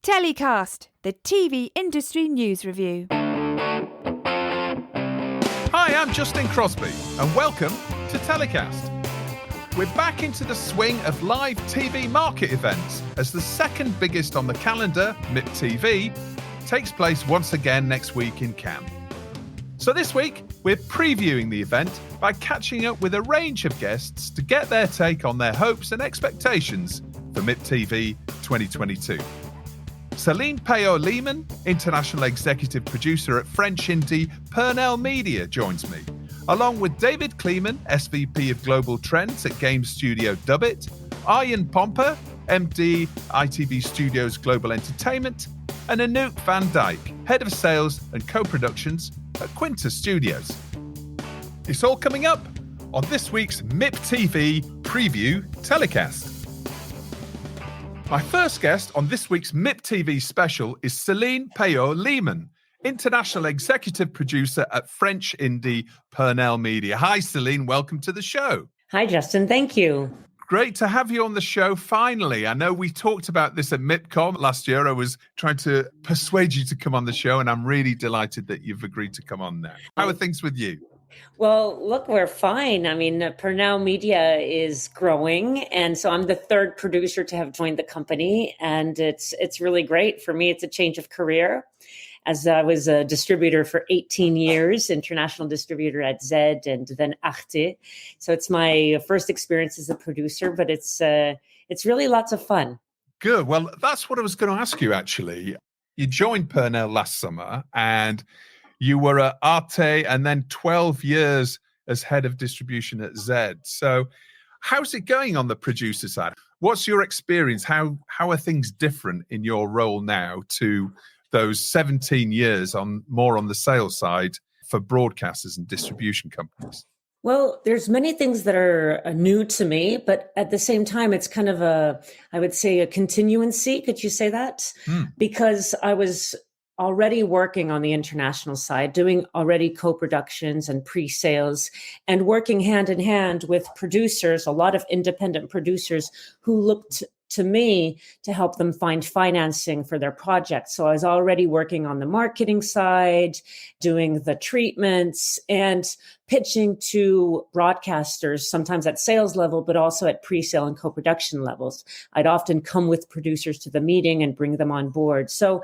TellyCast, the TV industry news review. Hi, I'm Justin Crosby, and welcome to TellyCast. We're back into the swing of live TV market events as the second biggest on the calendar, MIPTV, takes place once again next week in Cannes. So this week, we're previewing the event by catching up with a range of guests to get their take on their hopes and expectations for MIPTV 2022. Celine Payot Lehmann, international executive producer at French indie Pernel Media, joins me, along with David Kleeman, SVP of Global Trends at game studio Dubit, Arjan Pomper, MD ITV Studios Global Entertainment, and Anouk van Dijk, head of sales and co-productions at Quintus Studios. It's all coming up on this week's MIPTV Preview Telecast. My first guest on this week's MIPTV special is Celine Payot Lehmann, international executive producer at French indie Pernel Media. Hi, Celine. Welcome to the show. Hi, Justin. Thank you. Great to have you on the show, finally. I know we talked about this at MIPCOM last year. I was trying to persuade you to come on the show, and I'm really delighted that you've agreed to come on now. How are things with you? Well, look, we're fine. I mean, Pernel Media is growing, and so I'm the third producer to have joined the company, and it's really great. For me, it's a change of career, as I was a distributor for 18 years, international distributor at Z and then Arte. So it's my first experience as a producer, but it's really lots of fun. Good. Well, that's what I was going to ask you, actually. You joined Pernel last summer, and you were at Arte and then 12 years as head of distribution at Z. So how's it going on the producer side? What's your experience? How are things different in your role now to those 17 years more on the sales side for broadcasters and distribution companies? Well, there's many things that are new to me, but at the same time, it's kind of I would say a continuancy. Could you say that? Because I was already working on the international side, doing already co-productions and pre-sales, and working hand in hand with producers, a lot of independent producers who looked to me to help them find financing for their projects. So I was already working on the marketing side, doing the treatments and pitching to broadcasters, sometimes at sales level, but also at pre-sale and co-production levels. I'd often come with producers to the meeting and bring them on board. So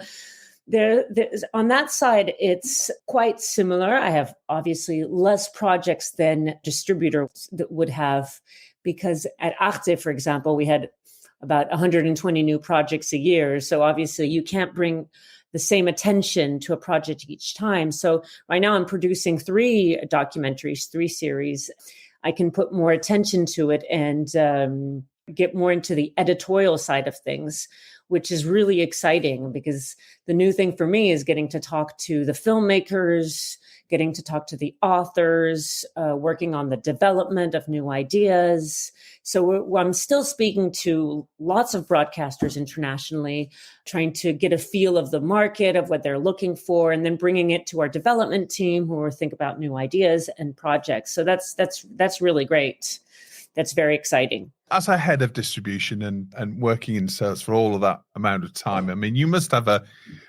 there's, on that side, it's quite similar. I have obviously less projects than distributors that would have, because at Arte, for example, we had about 120 new projects a year. So obviously you can't bring the same attention to a project each time. So right now I'm producing 3 documentaries, 3 series. I can put more attention to it and get more into the editorial side of things, which is really exciting, because the new thing for me is getting to talk to the filmmakers, getting to talk to the authors, working on the development of new ideas. So I'm still speaking to lots of broadcasters internationally, trying to get a feel of the market, of what they're looking for, and then bringing it to our development team who will think about new ideas and projects. So that's really great. That's very exciting. As a head of distribution and working in sales for all of that amount of time, I mean, you must have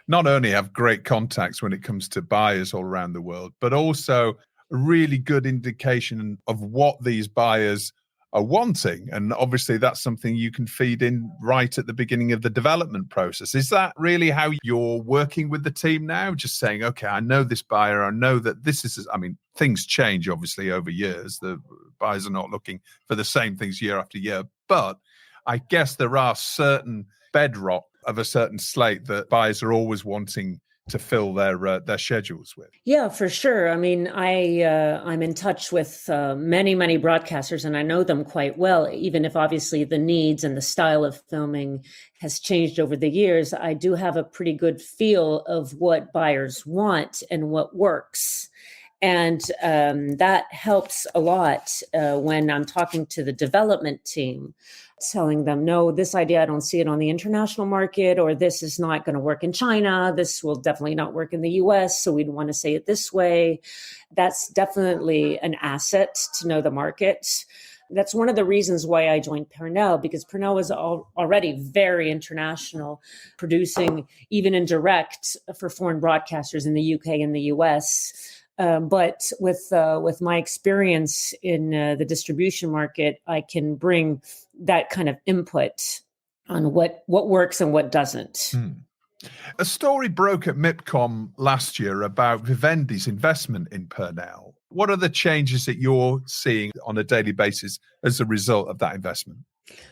not only have great contacts when it comes to buyers all around the world, but also a really good indication of what these buyers are wanting. And obviously that's something you can feed in right at the beginning of the development process. Is that really how you're working with the team now? Just saying, okay, I know this buyer, I know that this is, I mean, things change obviously over years. The buyers are not looking for the same things year after year, but I guess there are certain bedrock of a certain slate that buyers are always wanting to fill their schedules with. Yeah, for sure. I mean, I'm in touch with many broadcasters, and I know them quite well. Even if obviously the needs and the style of filming has changed over the years, I do have a pretty good feel of what buyers want and what works. And that helps a lot when I'm talking to the development team, telling them, no, this idea, I don't see it on the international market, or this is not going to work in China. This will definitely not work in the US. So we'd want to say it this way. That's definitely an asset to know the market. That's one of the reasons why I joined Pernel, because Pernel was already very international, producing even in direct for foreign broadcasters in the UK and the US. But with my experience in the distribution market, I can bring that kind of input on what works and what doesn't. A story broke at MIPCOM last year about Vivendi's investment in Pernel. What are the changes that you're seeing on a daily basis as a result of that investment?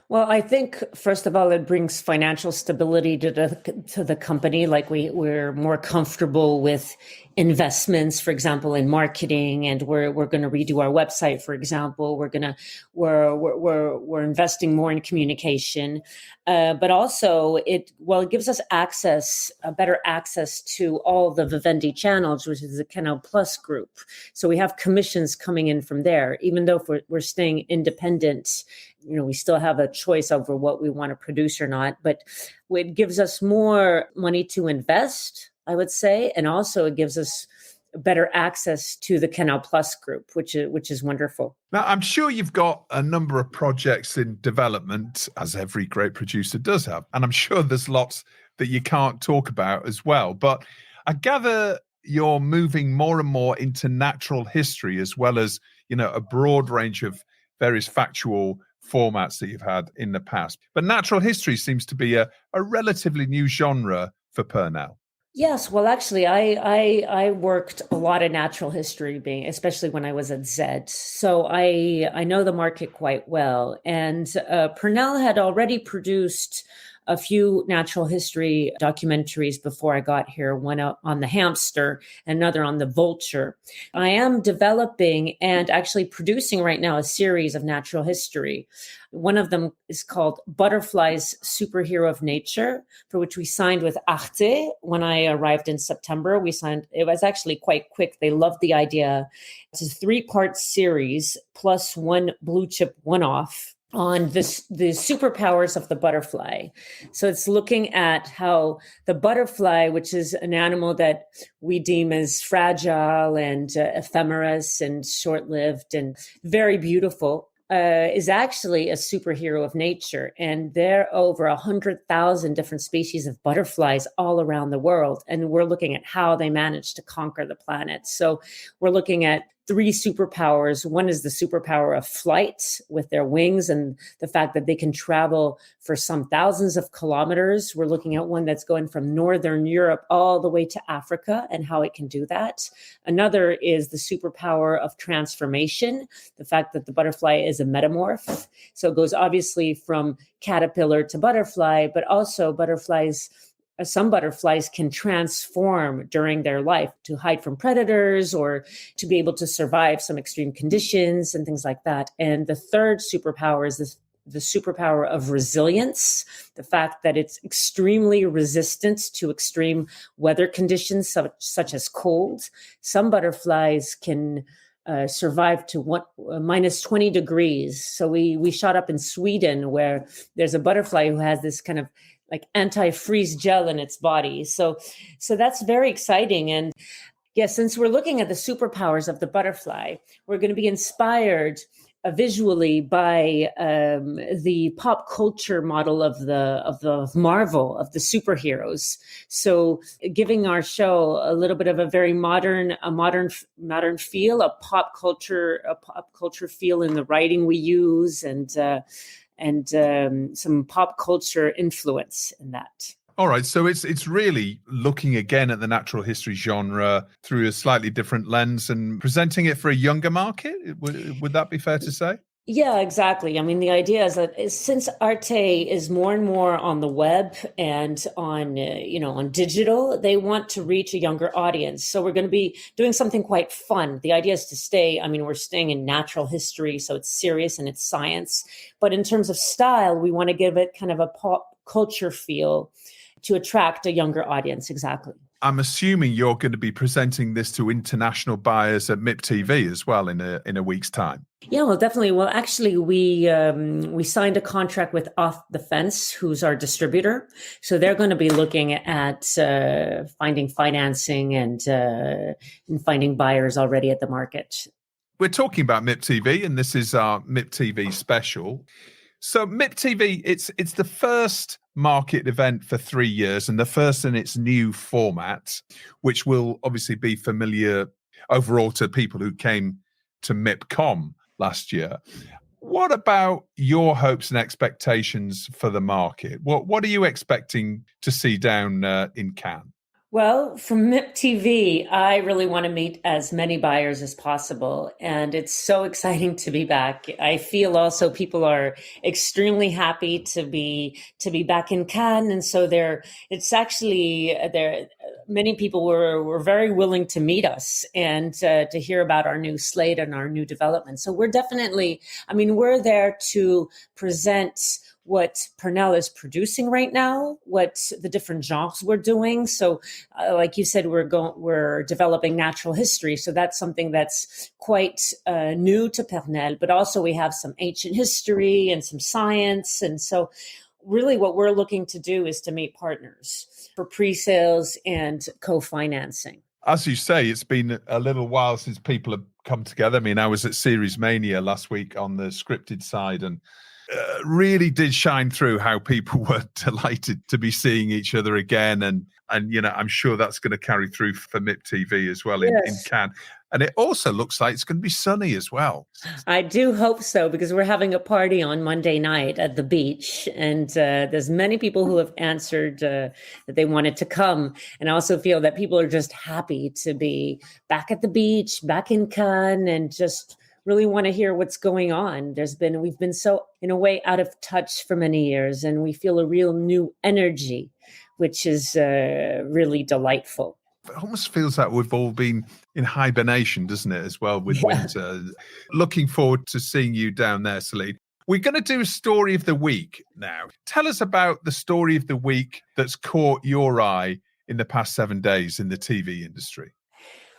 Well, I think, first of all, it brings financial stability to the company. Like we're more comfortable with investments, for example, in marketing, and we're going to redo our website, for example. We're investing more in communication, but also it gives us better access to all the Vivendi channels, which is the Canal Plus group. So we have commissions coming in from there, even though we're staying independent. We still have a choice over what we want to produce or not, but it gives us more money to invest, I would say. And also it gives us better access to the Canal Plus group, which is wonderful. Now, I'm sure you've got a number of projects in development, as every great producer does have. And I'm sure there's lots that you can't talk about as well. But I gather you're moving more and more into natural history, as well as, a broad range of various factual formats that you've had in the past. But natural history seems to be a relatively new genre for Pernel. Yes, well, actually, I worked a lot of natural history, especially when I was at Z. So I know the market quite well. And Pernel had already produced a few natural history documentaries before I got here, one on the hamster, another on the vulture. I am developing and actually producing right now a series of natural history. One of them is called Butterfly's Superhero of Nature, for which we signed with Arte when I arrived in September. We signed, it was actually quite quick. They loved the idea. It's a 3-part series plus one blue chip one-off on the superpowers of the butterfly. So it's looking at how the butterfly, which is an animal that we deem as fragile and ephemeris and short-lived and very beautiful, is actually a superhero of nature. And there are over 100,000 different species of butterflies all around the world. And we're looking at how they manage to conquer the planet. So we're looking at 3 superpowers. One is the superpower of flight with their wings and the fact that they can travel for some thousands of kilometers. We're looking at one that's going from Northern Europe all the way to Africa and how it can do that. Another is the superpower of transformation, the fact that the butterfly is a metamorph. So it goes obviously from caterpillar to butterfly, but also some butterflies can transform during their life to hide from predators or to be able to survive some extreme conditions and things like that. And the third superpower is the superpower of resilience, the fact that it's extremely resistant to extreme weather conditions such as cold. Some butterflies can survive to minus 20 degrees. So we shot up in Sweden where there's a butterfly who has this kind of like anti-freeze gel in its body. So that's very exciting. And yes, since we're looking at the superpowers of the butterfly, we're going to be inspired visually by the pop culture model of the Marvel, of the superheroes. So giving our show a little bit of a very modern feel, a pop culture feel in the writing we use, and some pop culture influence in that. All right, so it's really looking again at the natural history genre through a slightly different lens and presenting it for a younger market. Would that be fair to say? Yeah, exactly. I mean, the idea is that since Arte is more and more on the web and on digital, they want to reach a younger audience. So we're going to be doing something quite fun. The idea is to we're staying in natural history, so it's serious and it's science. But in terms of style, we want to give it kind of a pop culture feel to attract a younger audience. Exactly. I'm assuming you're going to be presenting this to international buyers at MIPTV as well in a week's time. Yeah, well, definitely. Well, actually, we signed a contract with Off the Fence, who's our distributor. So they're going to be looking at finding financing and finding buyers already at the market. We're talking about MIPTV, and this is our MIPTV special. So MIPTV, it's the first market event for 3 years and the first in its new format, which will obviously be familiar overall to people who came to MIPCOM last year. What about your hopes and expectations for the market? What are you expecting to see down in Cannes? Well, from MIPTV, I really want to meet as many buyers as possible. And it's so exciting to be back. I feel also people are extremely happy to be back in Cannes. And so many people were very willing to meet us and to hear about our new slate and our new development. So we're there to present what Pernel is producing right now, what the different genres we're doing. So like you said, we're developing natural history. So that's something that's quite new to Pernel, but also we have some ancient history and some science. And so really what we're looking to do is to meet partners for pre-sales and co-financing. As you say, it's been a little while since people have come together. I mean, I was at Series Mania last week on the scripted side, and really did shine through how people were delighted to be seeing each other again. And I'm sure that's going to carry through for MIPTV as well in Cannes. And it also looks like it's going to be sunny as well. I do hope so, because we're having a party on Monday night at the beach. And there's many people who have answered that they wanted to come. And I also feel that people are just happy to be back at the beach, back in Cannes, and just really want to hear what's going on. We've been so, in a way, out of touch for many years, and we feel a real new energy, which is really delightful. It almost feels like we've all been in hibernation, doesn't it, as well, with winter. Looking forward to seeing you down there, Celine. We're going to do a story of the week now. Tell us about the story of the week that's caught your eye in the past 7 days in the TV industry.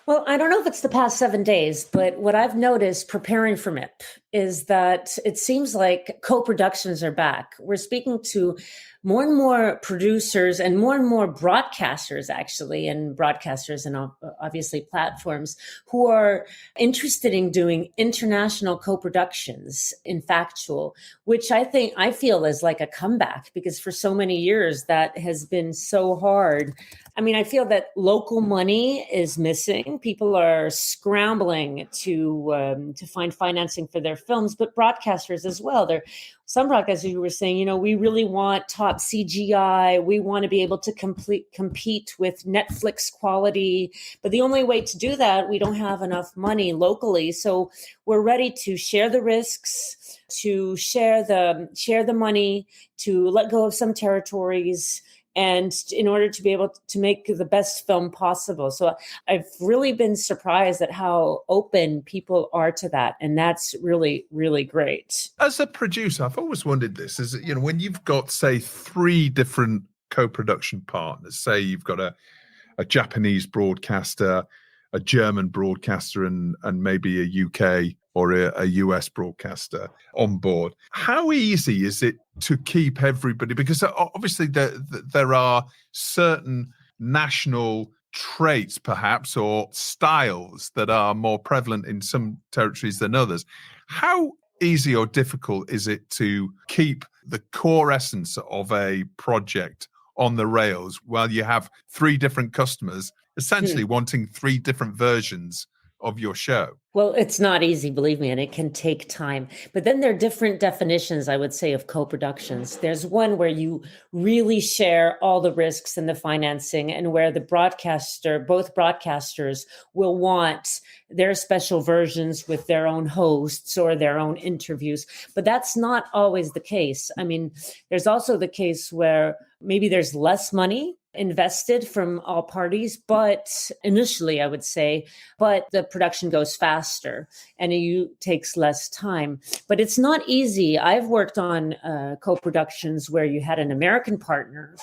Well, I don't know if it's the past 7 days, but what I've noticed preparing for MIP is that it seems like co-productions are back. We're speaking to more and more producers and more broadcasters, actually, and broadcasters and obviously platforms who are interested in doing international co-productions in factual, which I feel is like a comeback, because for so many years that has been so hard. I mean, I feel that local money is missing. People are scrambling to find financing for their films, but broadcasters as well. Some broadcasters who were saying, we really want top CGI. We want to be able to compete with Netflix quality. But the only way to do that, we don't have enough money locally. So we're ready to share the risks, to share the money, to let go of some territories, and in order to be able to make the best film possible. So I've really been surprised at how open people are to that. And that's really, really great. As a producer, I've always wondered this, is, when you've got, say, 3 different co-production partners, say you've got a Japanese broadcaster, a German broadcaster, and maybe a UK or a US broadcaster on board. How easy is it to keep everybody? Because obviously there are certain national traits, perhaps, or styles that are more prevalent in some territories than others. How easy or difficult is it to keep the core essence of a project on the rails while you have 3 different customers essentially wanting 3 different versions of your show? Well, it's not easy, believe me, and it can take time. But then there are different definitions, I would say, of co-productions. There's one where you really share all the risks and the financing, and where both broadcasters will want their special versions with their own hosts or their own interviews. But that's not always the case. I mean, there's also the case where maybe there's less money invested from all parties, but initially I would say, but the production goes faster and it takes less time. But it's not easy. I've worked on co-productions where you had an American partner,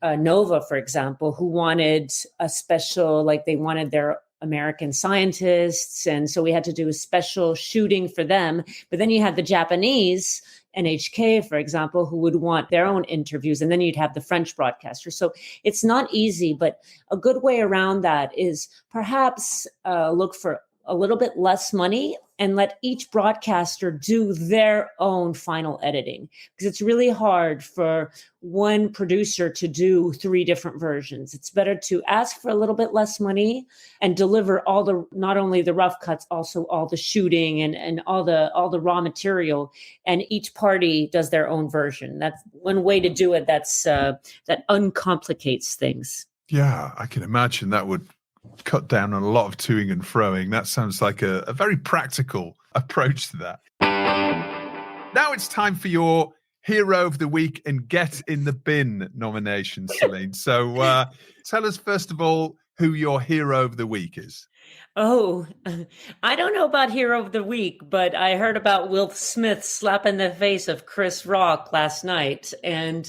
Nova, for example, who wanted a special, like they wanted their American scientists. And so we had to do a special shooting for them. But then you had the Japanese NHK, for example, who would want their own interviews. And then you'd have the French broadcaster. So it's not easy, but a good way around that is perhaps look for a little bit less money and let each broadcaster do their own final editing, because it's really hard for one producer to do 3 different versions. It's better to ask for a little bit less money and deliver not only the rough cuts, also all the shooting and all the raw material, and each party does their own version. That's one way to do it. That uncomplicates things. Yeah, I can imagine that would cut down on a lot of toing and froing. That sounds like a very practical approach to that. Now it's time for your Hero of the Week and Get in the Bin nomination, Celine. So tell us, first of all, who your Hero of the Week is. Oh, I don't know about Hero of the Week, but I heard about Will Smith slapping the face of Chris Rock last night and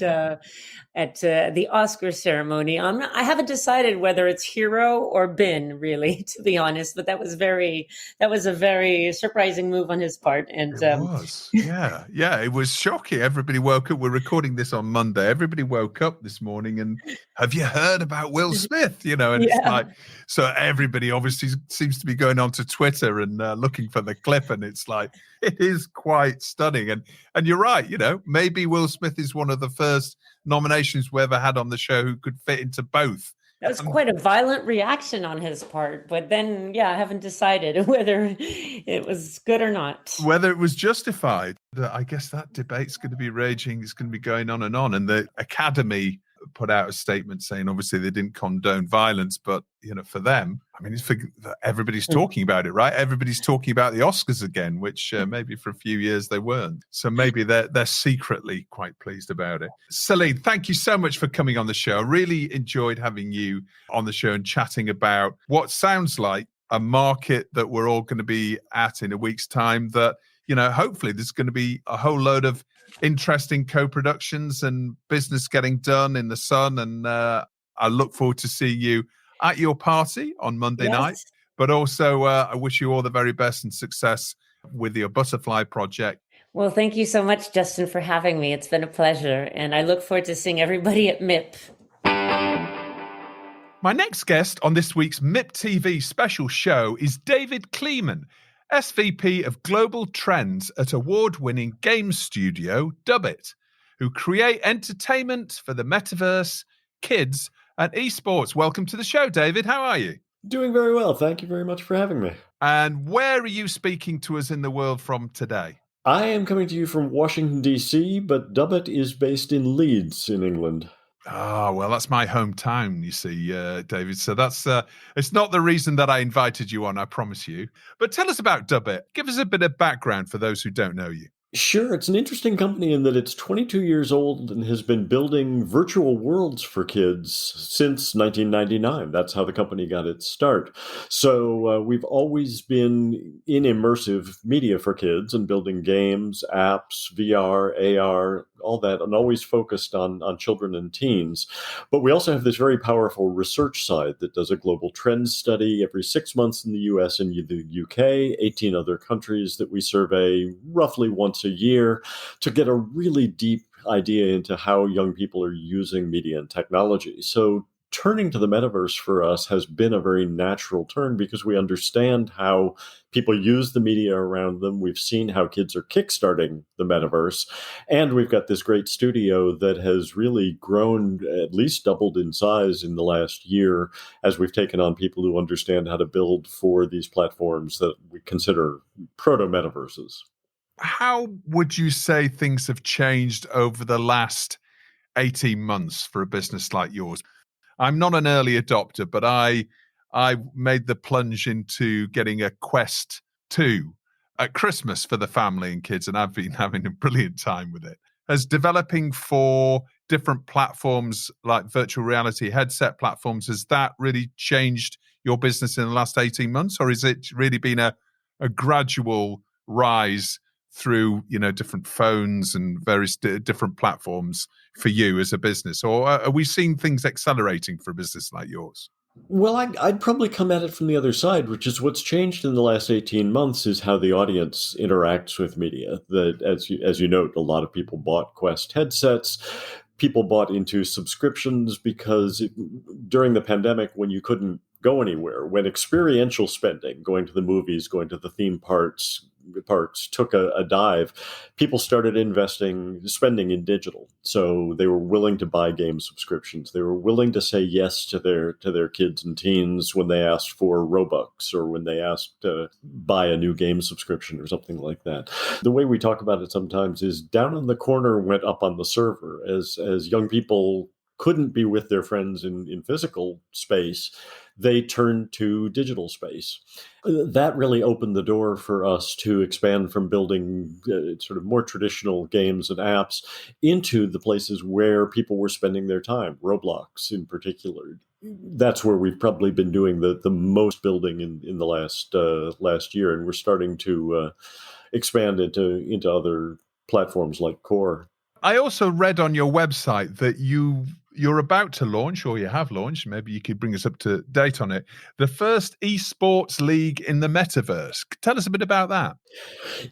at the Oscar ceremony. I haven't decided whether it's hero or bin, really, to be honest. But that was a very surprising move on his part. And it was, yeah, it was shocking. Everybody woke up. We're recording this on Monday. Everybody woke up this morning and have you heard about Will Smith? And it's like, so everybody obviously seems to be going onto Twitter and looking for the clip, and it's like, it is quite stunning. And you're right, maybe Will Smith is one of the first nominations we ever had on the show who could fit into both. That was quite a violent reaction on his part, but then, I haven't decided whether it was good or not. Whether it was justified. I guess that debate's going to be raging. It's going to be going on. And the Academy put out a statement saying, obviously, they didn't condone violence, but, for them, everybody's talking about it, right? Everybody's talking about the Oscars again, which maybe for a few years they weren't. So maybe they're secretly quite pleased about it. Celine, thank you so much for coming on the show. I really enjoyed having you on the show and chatting about what sounds like a market that we're all going to be at in a week's time, that, hopefully there's going to be a whole load of interesting co-productions and business getting done in the sun. And I look forward to seeing you at your party on Monday night. But also, I wish you all the very best and success with your Butterfly project. Well, thank you so much, Justin, for having me. It's been a pleasure. And I look forward to seeing everybody at MIP. My next guest on this week's MIPTV special show is David Kleeman, SVP of Global Trends at award-winning games studio Dubit, who create entertainment for the metaverse, kids, and esports. Welcome to the show, David. How are you? Doing very well. Thank you very much for having me. And where are you speaking to us in the world from today? I am coming to you from Washington, D.C., but Dubit is based in Leeds in England. Oh, well, that's my hometown, you see, David. So that's it's not the reason that I invited you on, I promise you. But tell us about Dubit. Give us a bit of background for those who don't know you. Sure. It's an interesting company in that it's 22 years old and has been building virtual worlds for kids since 1999. That's how the company got its start. So we've always been in immersive media for kids and building games, apps, VR, AR, all that, and always focused on children and teens. But we also have this very powerful research side that does a global trends study every 6 months in the US and the UK, 18 other countries that we survey roughly once a year to get a really deep idea into how young people are using media and technology. So turning to the metaverse for us has been a very natural turn because we understand how people use the media around them. We've seen how kids are kickstarting the metaverse. And we've got this great studio that has really grown, at least doubled in size in the last year, as we've taken on people who understand how to build for these platforms that we consider proto-metaverses. How would you say things have changed over the last 18 months for a business like yours? I'm not an early adopter, but I made the plunge into getting a Quest 2 at Christmas for the family and kids, and I've been having a brilliant time with it. As developing for different platforms like virtual reality headset platforms, has that really changed your business in the last 18 months, or has it really been a gradual rise through, different phones and various different platforms for you as a business? Or are we seeing things accelerating for a business like yours? Well, I'd probably come at it from the other side, which is what's changed in the last 18 months is how the audience interacts with media. That, as you note, a lot of people bought Quest headsets. People bought into subscriptions because during the pandemic, when you couldn't go anywhere. When experiential spending, going to the movies, going to the theme parks took a dive, people started spending in digital. So they were willing to buy game subscriptions. They were willing to say yes to their kids and teens when they asked for Robux or when they asked to buy a new game subscription or something like that. The way we talk about it sometimes is down in the corner went up on the server as young people couldn't be with their friends in physical space, they turned to digital space. That really opened the door for us to expand from building sort of more traditional games and apps into the places where people were spending their time, Roblox in particular. That's where we've probably been doing the most building in the last year, and we're starting to expand into other platforms like Core. I also read on your website that you're about to launch, or you have launched, maybe you could bring us up to date on it, the first esports league in the metaverse. Tell us a bit about that.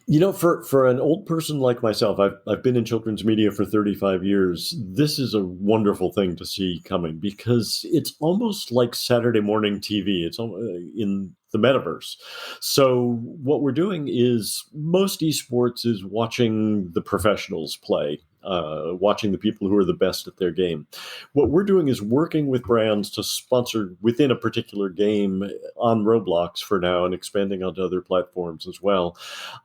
You know, for an old person like myself, I've been in children's media for 35 years. This is a wonderful thing to see coming because it's almost like Saturday morning TV. It's in the metaverse. So what we're doing is most esports is watching the professionals play, watching the people who are the best at their game. What we're doing is working with brands to sponsor within a particular game on Roblox for now and expanding onto other platforms as well,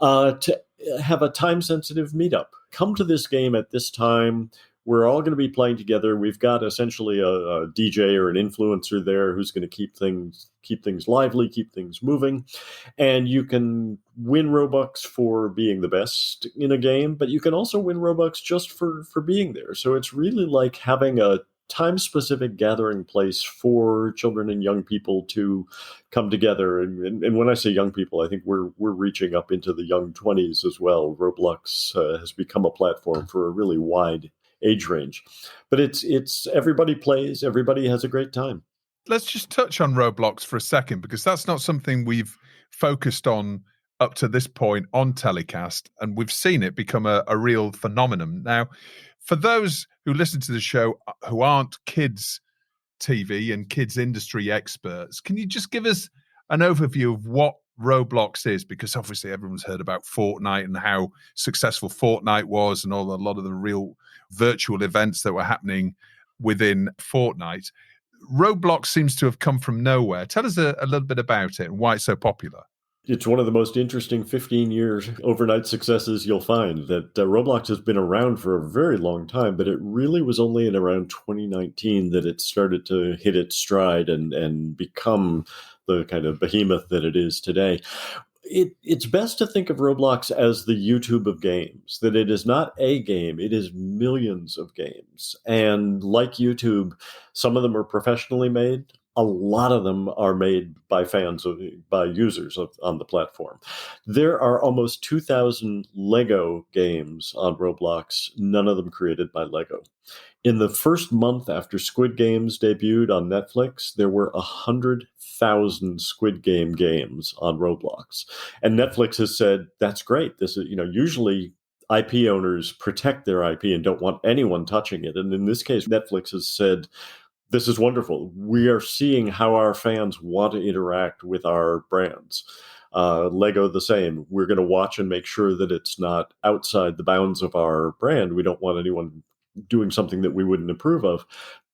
to have a time-sensitive meetup. Come to this game at this time. We're all going to be playing together. We've got essentially a DJ or an influencer there who's going to keep things lively, keep things moving. And you can win Robux for being the best in a game, but you can also win Robux just for being there. So it's really like having a time-specific gathering place for children and young people to come together. And when I say young people, I think we're reaching up into the young 20s as well. Roblox has become a platform for a really wide age range, but it's everybody plays, everybody has a great time. Let's just touch on Roblox for a second, because that's not something we've focused on up to this point on TellyCast, and we've seen it become a real phenomenon. Now, for those who listen to the show who aren't kids TV and kids industry experts, can you just give us an overview of what Roblox is? Because obviously everyone's heard about Fortnite and how successful Fortnite was and a lot of the real virtual events that were happening within Fortnite. Roblox seems to have come from nowhere. Tell us a little bit about it and why it's so popular. It's one of the most interesting 15-year overnight successes you'll find. That Roblox has been around for a very long time, but it really was only in around 2019 that it started to hit its stride and become the kind of behemoth that it is today. It's best to think of Roblox as the YouTube of games, that it is not a game, it is millions of games. And like YouTube, some of them are professionally made. A lot of them are made by by users on the platform. There are almost 2,000 Lego games on Roblox, none of them created by Lego. In the first month after Squid Games debuted on Netflix, there were 100,000 Squid Game games on Roblox. And Netflix has said, that's great. This is, usually IP owners protect their IP and don't want anyone touching it. And in this case, Netflix has said, this is wonderful. We are seeing how our fans want to interact with our brands. Lego, the same. We're going to watch and make sure that it's not outside the bounds of our brand. We don't want anyone doing something that we wouldn't approve of.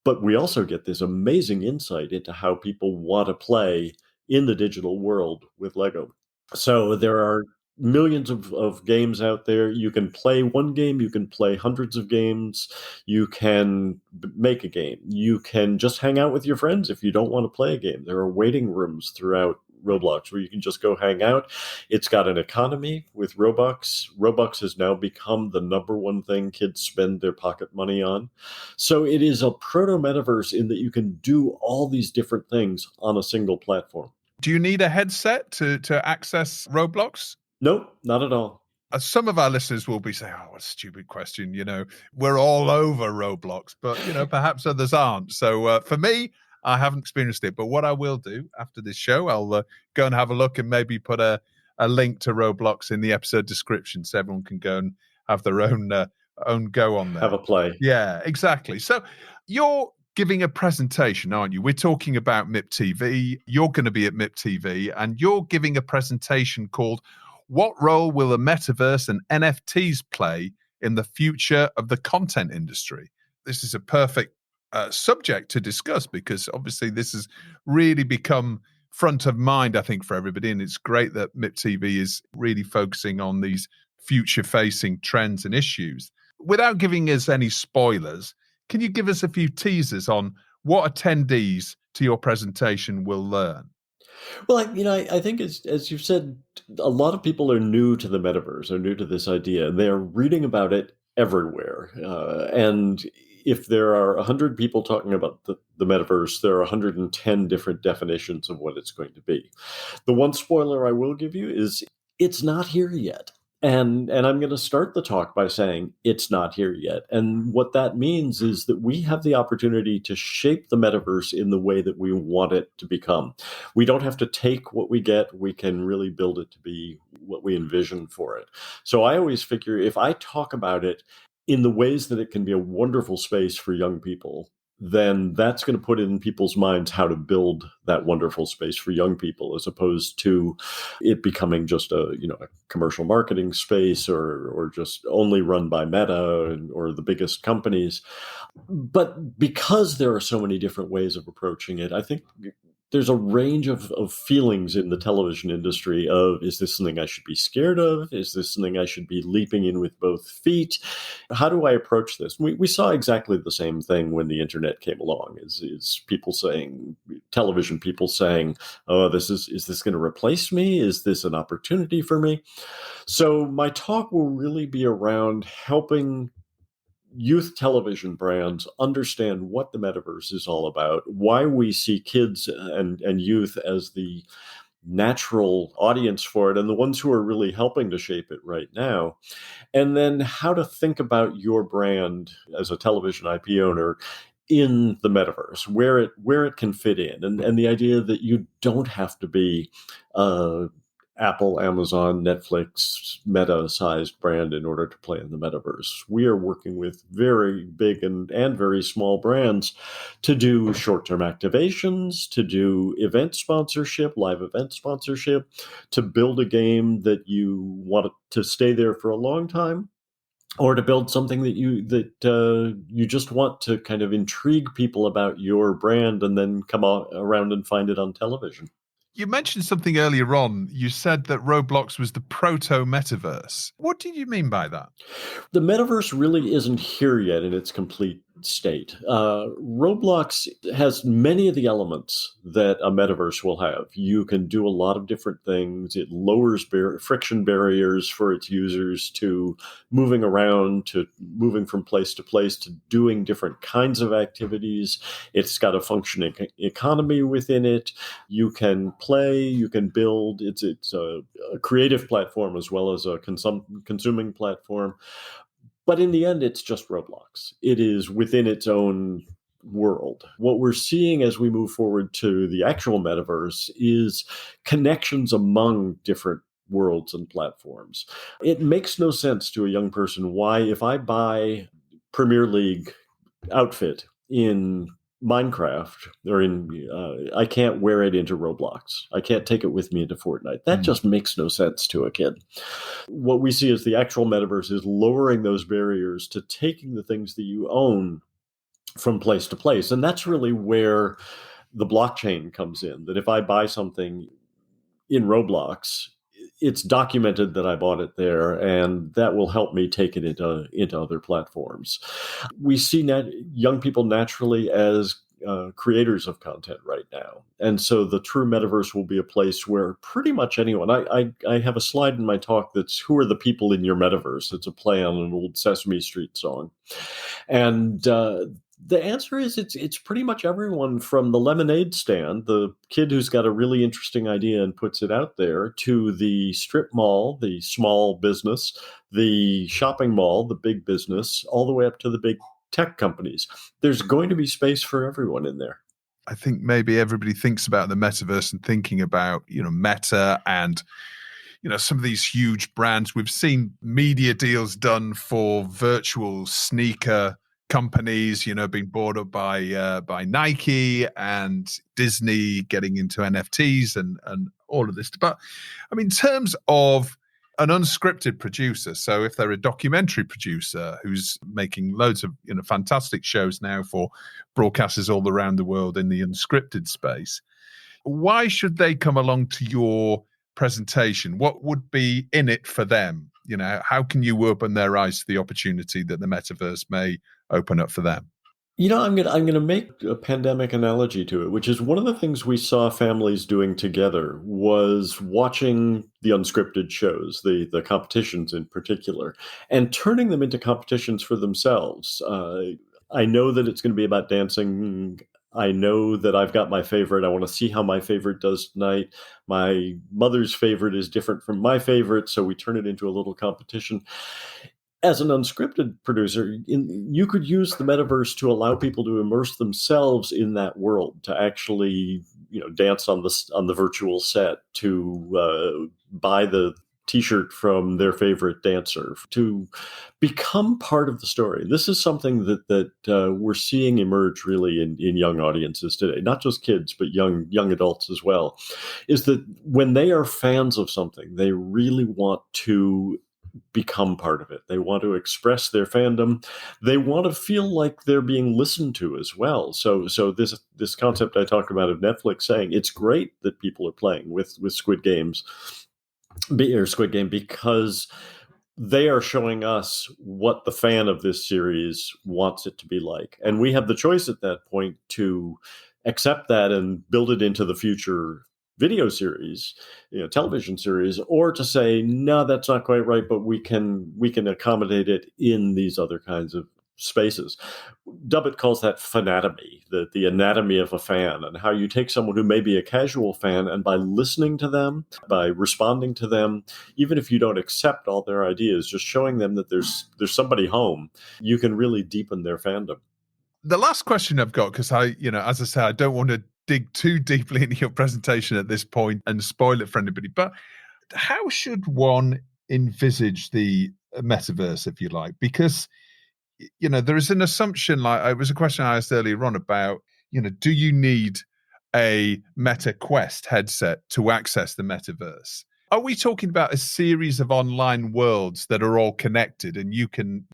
But we also get this amazing insight into how people want to play in the digital world with Lego. So there are millions of games out there. You can play one game, you can play hundreds of games, you can make a game, you can just hang out with your friends if you don't want to play a game. There are waiting rooms throughout Roblox where you can just go hang out. It's got an economy with Robux. Robux has now become the number one thing kids spend their pocket money on. So it is a proto-metaverse in that you can do all these different things on a single platform. Do you need a headset to access Roblox? Nope, not at all. Some of our listeners will be saying, what a stupid question. We're all over Roblox, but, perhaps others aren't. So for me, I haven't experienced it. But what I will do after this show, I'll go and have a look and maybe put a link to Roblox in the episode description so everyone can go and have their own go on there. Have a play. Yeah, exactly. So your giving a presentation, aren't you? We're talking about MIPTV. You're going to be at MIPTV and you're giving a presentation called What Role Will the Metaverse and NFTs Play in the Future of the Content Industry? This is a perfect subject to discuss because obviously this has really become front of mind, I think, for everybody. And it's great that MIPTV is really focusing on these future-facing trends and issues. Without giving us any spoilers, can you give us a few teasers on what attendees to your presentation will learn? Well, I think as you've said, a lot of people are new to the metaverse, are new to this idea. They're reading about it everywhere. And if there are 100 people talking about the metaverse, there are 110 different definitions of what it's going to be. The one spoiler I will give you is it's not here yet. And I'm going to start the talk by saying it's not here yet. And what that means is that we have the opportunity to shape the metaverse in the way that we want it to become. We don't have to take what we get. We can really build it to be what we envision for it. So I always figure if I talk about it in the ways that it can be a wonderful space for young people, then that's going to put in people's minds how to build that wonderful space for young people, as opposed to it becoming just a commercial marketing space or just only run by Meta or the biggest companies. But because there are so many different ways of approaching it, I think there's a range of feelings in the television industry of, is this something I should be scared of? Is this something I should be leaping in with both feet? How do I approach this? We saw exactly the same thing when the internet came along, is people saying, television people saying, oh, is this going to replace me? Is this an opportunity for me? So my talk will really be around helping youth television brands understand what the metaverse is all about, why we see kids and youth as the natural audience for it and the ones who are really helping to shape it right now, and then how to think about your brand as a television IP owner in the metaverse, where it can fit in, and the idea that you don't have to be Apple, Amazon, Netflix, Meta-sized brand in order to play in the metaverse. We are working with very big and very small brands to do short-term activations, to do event sponsorship, live event sponsorship, to build a game that you want to stay there for a long time, or to build something that you just want to kind of intrigue people about your brand and then come around and find it on television. You mentioned something earlier on. You said that Roblox was the proto-metaverse. What did you mean by that? The metaverse really isn't here yet in its complete state. Roblox has many of the elements that a metaverse will have. You can do a lot of different things. It lowers friction barriers for its users to moving around, to moving from place to place, to doing different kinds of activities. It's got a functioning economy within it. You can play, you can build. It's a creative platform as well as a consuming platform. But in the end, it's just Roblox. It is within its own world. What we're seeing as we move forward to the actual metaverse is connections among different worlds and platforms. It makes no sense to a young person why, if I buy Premier League outfit in Minecraft or I can't wear it into Roblox. I can't take it with me into Fortnite. That just makes no sense to a kid. What we see as the actual metaverse is lowering those barriers to taking the things that you own from place to place. And that's really where the blockchain comes in, that if I buy something in Roblox, it's documented that I bought it there, and that will help me take it into other platforms. We see young people naturally as creators of content right now. And so the true metaverse will be a place where pretty much anyone, I have a slide in my talk that's who are the people in your metaverse? It's a play on an old Sesame Street song. And the answer is it's pretty much everyone from the lemonade stand, the kid who's got a really interesting idea and puts it out there, to the strip mall, the small business, the shopping mall, the big business, all the way up to the big tech companies. There's going to be space for everyone in there. I think maybe everybody thinks about the metaverse and thinking about, Meta and, some of these huge brands. We've seen media deals done for virtual sneaker companies, being bought up by Nike and Disney getting into NFTs and all of this. But I mean, in terms of an unscripted producer, so if they're a documentary producer who's making loads of fantastic shows now for broadcasters all around the world in the unscripted space, why should they come along to your presentation? What would be in it for them? How can you open their eyes to the opportunity that the metaverse may open up for them? I'm gonna make a pandemic analogy to it, which is one of the things we saw families doing together was watching the unscripted shows, the competitions in particular, and turning them into competitions for themselves. I know that it's going to be about dancing. I know that I've got my favorite. I want to see how my favorite does tonight. My mother's favorite is different from my favorite, so we turn it into a little competition. As an unscripted producer, you could use the metaverse to allow people to immerse themselves in that world, to actually, dance on the virtual set, to buy the T-shirt from their favorite dancer, to become part of the story. This is something that we're seeing emerge really in young audiences today, not just kids, but young adults as well, is that when they are fans of something, they really want to become part of it. They want to express their fandom. They want to feel like they're being listened to as well. So this concept I talked about of Netflix saying it's great that people are playing with Squid Game because they are showing us what the fan of this series wants it to be like. And we have the choice at that point to accept that and build it into the future video series, television series, or to say, no, that's not quite right, but we can accommodate it in these other kinds of spaces. Dubit calls that fanatomy, the anatomy of a fan, and how you take someone who may be a casual fan, and by listening to them, by responding to them, even if you don't accept all their ideas, just showing them that there's somebody home, you can really deepen their fandom. The last question I've got, because as I say, I don't want to dig too deeply into your presentation at this point and spoil it for anybody, but how should one envisage the metaverse, if you like? Because there is an assumption, like it was a question I asked earlier on about, do you need a Meta Quest headset to access the metaverse? Are we talking about a series of online worlds that are all connected, and you can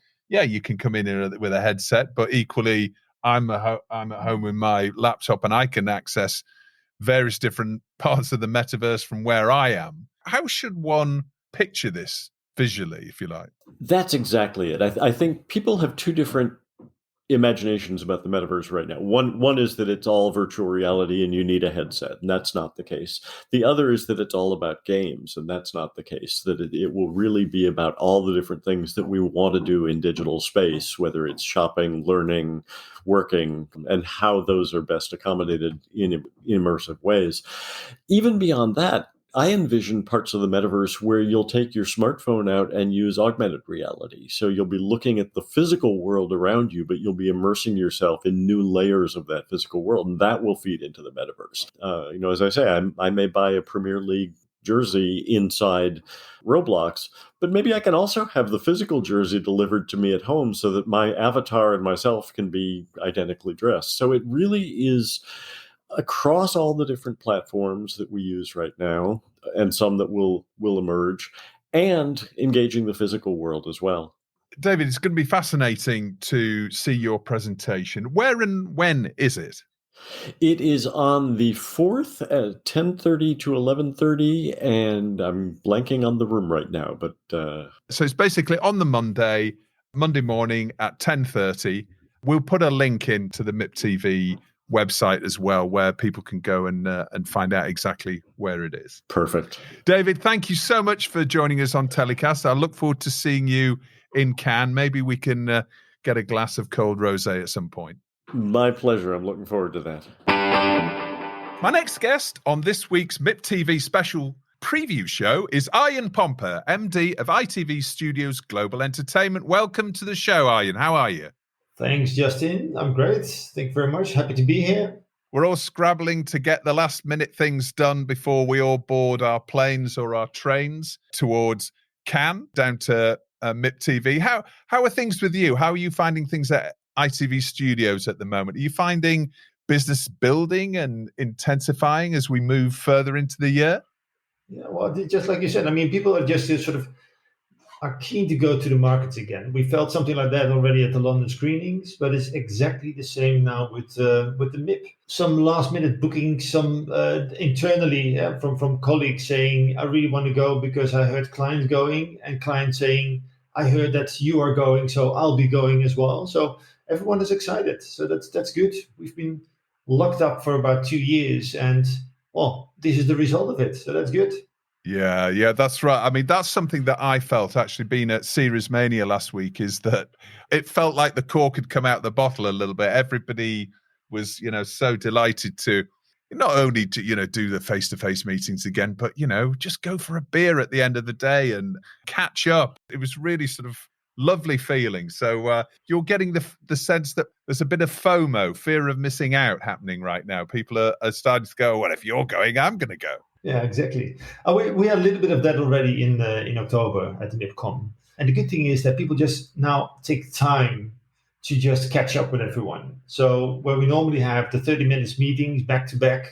come in with a headset, but equally I'm at home with my laptop and I can access various different parts of the metaverse from where I am? How should one picture this visually, if you like? That's exactly it. I think people have two different imaginations about the metaverse right now. One is that it's all virtual reality and you need a headset, and that's not the case. The other is that it's all about games, and that's not the case. That it will really be about all the different things that we want to do in digital space, whether it's shopping, learning, working, and how those are best accommodated in immersive ways. Even beyond that, I envision parts of the metaverse where you'll take your smartphone out and use augmented reality. So you'll be looking at the physical world around you, but you'll be immersing yourself in new layers of that physical world, and that will feed into the metaverse. As I say, I may buy a Premier League jersey inside Roblox, but maybe I can also have the physical jersey delivered to me at home so that my avatar and myself can be identically dressed. So it really is across all the different platforms that we use right now, and some that will emerge, and engaging the physical world as well. David, it's going to be fascinating to see your presentation. Where and when is it? It is on the 4th at 10:30 to 11:30, and I'm blanking on the room right now. But so it's basically on the Monday morning at 10:30. We'll put a link into the MIPTV website as well, where people can go and find out exactly where it is. Perfect. David, thank you so much for joining us on TellyCast. I look forward to seeing you in Cannes. Maybe we can get a glass of cold rosé at some point. My pleasure. I'm looking forward to that. My next guest on this week's MIPTV special preview show is Arjan Pomper, MD of ITV Studios Global Entertainment. Welcome to the show, Arjan. How are you? Thanks, Justin. I'm great. Thank you very much. Happy to be here. We're all scrabbling to get the last minute things done before we all board our planes or our trains towards Cannes, down to MIPTV. How are things with you? How are you finding things at ITV Studios at the moment? Are you finding business building and intensifying as we move further into the year? Yeah, well, just like you said, I mean, people are just sort of are keen to go to the markets again. We felt something like that already at the London screenings, but it's exactly the same now with the MIP. Some last minute bookings, some internally from colleagues saying, "I really want to go because I heard clients going," and clients saying, "I heard that you are going, so I'll be going as well." So everyone is excited. So that's good. We've been locked up for about 2 years, and well, this is the result of it. So that's good. Yeah, that's right. I mean, that's something that I felt actually being at Series Mania last week, is that it felt like the cork had come out the bottle a little bit. Everybody was, so delighted to not only to, do the face-to-face meetings again, but, just go for a beer at the end of the day and catch up. It was really sort of lovely feeling. So you're getting the sense that there's a bit of FOMO, fear of missing out, happening right now. People are starting to go, well, if you're going, I'm going to go. Yeah, exactly. We had a little bit of that already in October at the MIPCom. And the good thing is that people just now take time to just catch up with everyone. So where we normally have the 30 minutes meetings back to back,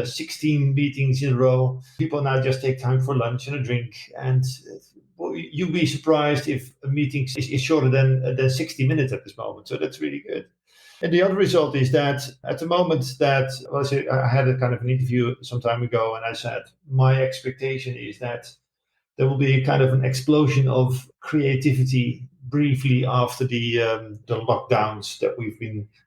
16 meetings in a row, people now just take time for lunch and a drink. And you'll be surprised if a meeting is shorter than 60 minutes at this moment. So that's really good. And the other result is that at the moment that, I had a kind of an interview some time ago, and I said, my expectation is that there will be a kind of an explosion of creativity briefly after the lockdowns that we've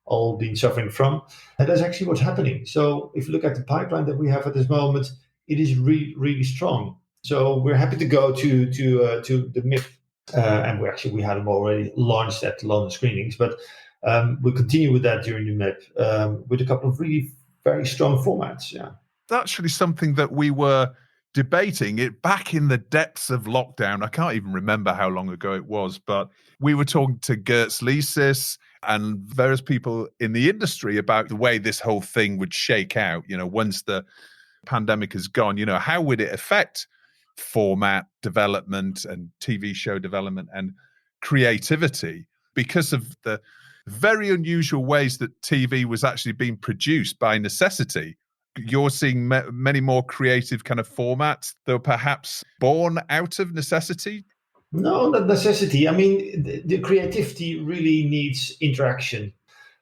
all been suffering from. And that's actually what's happening. So if you look at the pipeline that we have at this moment, it is really, really strong. So we're happy to go to the MIP, and we had them already launched at London screenings, but we'll continue with that during the MIP with a couple of really very strong formats. Yeah, that's really something that we were debating it back in the depths of lockdown. I can't even remember how long ago it was, but we were talking to Gertz Leasis and various people in the industry about the way this whole thing would shake out. Once the pandemic is gone, how would it affect format development and TV show development and creativity, because of the very unusual ways that TV was actually being produced by necessity. You're seeing many more creative kind of formats that were perhaps born out of necessity. No, not necessity. I mean, the creativity really needs interaction.